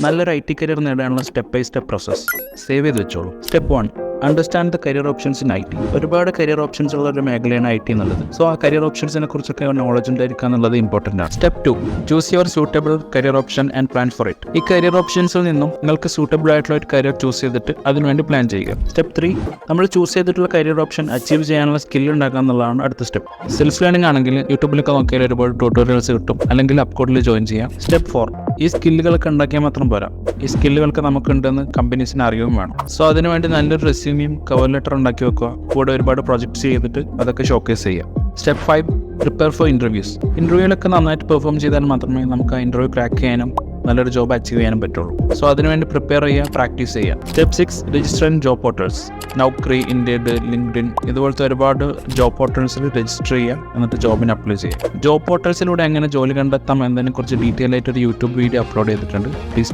നല്ലൊരു IT career നേടാനുള്ള step by step process save ചെയ്ത് വെച്ചോളൂ. Step 1, understand the career options in IT. ഒരുപാട് കരിയർ ഓപ്ഷൻസ് ഉള്ള ഒരു മേഖലയാണ് IT എന്നുള്ളത്. സോ ആ കരിയർ ഓപ്ഷൻസിനെ കുറിച്ചൊക്കെ നോളജ് ഉണ്ടായിരിക്കുക എന്നുള്ളത് ഇമ്പോർട്ടൻ്റ് ആണ്. Step 2, choose your suitable career option and plan for it. ഈ കരിയർ ഓപ്ഷൻസിൽ നിന്നും നിങ്ങൾക്ക് സൂട്ടബിൾ ആയിട്ടുള്ള ഒരു കരിയർ ചൂസ് ചെയ്തിട്ട് അതിനുവേണ്ടി പ്ലാൻ ചെയ്യുക. സ്റ്റെപ്പ് 3, നമ്മൾ ചൂസ് ചെയ്തിട്ടുള്ള കരിയർ ഓപ്ഷൻ അച്ചീവ് ചെയ്യാനുള്ള സ്കിൽ ഉണ്ടാക്കുക എന്നുള്ളതാണ് അടുത്ത സ്റ്റെപ്പ്. സെൽഫ് ലേണിംഗ് ആണെങ്കിൽ യൂട്യൂബിലൊക്കെ നോക്കിയാൽ ഒരുപാട് ട്യൂട്ടോറിയൽസ് കിട്ടും, അല്ലെങ്കിൽ അപ്കോഡിൽ ജോയിൻ ചെയ്യാം. സ്റ്റെപ്പ് 4, ഈ സ്കില്ലുകളൊക്കെ ഉണ്ടാക്കിയാൽ മാത്രം പോരാ, ഈ സ്കില്ലുകൾക്ക് നമുക്കുണ്ടെന്ന് കമ്പനീസിന് അറിയുകയും വേണം. സോ അതിനുവേണ്ടി നല്ലൊരു റെസ്യൂമിയും കവർ ലെറ്റർ ഉണ്ടാക്കി വെക്കുക. കൂടെ ഒരുപാട് പ്രോജക്ട്സ് ചെയ്തിട്ട് അതൊക്കെ ഷോക്കേസ് ചെയ്യാം. Step 5, prepare for interviews. ഇൻ്റർവ്യൂവിലൊക്കെ നന്നായിട്ട് പെർഫോം ചെയ്താൽ മാത്രമേ നമുക്ക് ആ ഇൻ്റർവ്യൂ ക്രാക്ക് ചെയ്യാനും നല്ലൊരു ജോബ് അച്ചീവ് ചെയ്യാനും പറ്റുള്ളൂ. സോ അതിനുവേണ്ടി പ്രിപ്പയർ ചെയ്യുക, പ്രാക്ടീസ് ചെയ്യുക. Step 6, register in job portals. Naukri, indeed, LinkedIn ഇതുപോലത്തെ ഒരുപാട് ജോബ് പോർട്ടൽസിൽ രജിസ്റ്റർ ചെയ്യുക, എന്നിട്ട് ജോബിന് അപ്ലൈ ചെയ്യുക. ജോബ് പോർട്ടൽസിലൂടെ എങ്ങനെ ജോലി കണ്ടെത്താം എന്നതിനെക്കുറിച്ച് ഡീറ്റെയിൽ ആയിട്ട് ഒരു യൂട്യൂബ് വീഡിയോ അപ്ലോഡ് ചെയ്തിട്ടുണ്ട്. പ്ലീസ്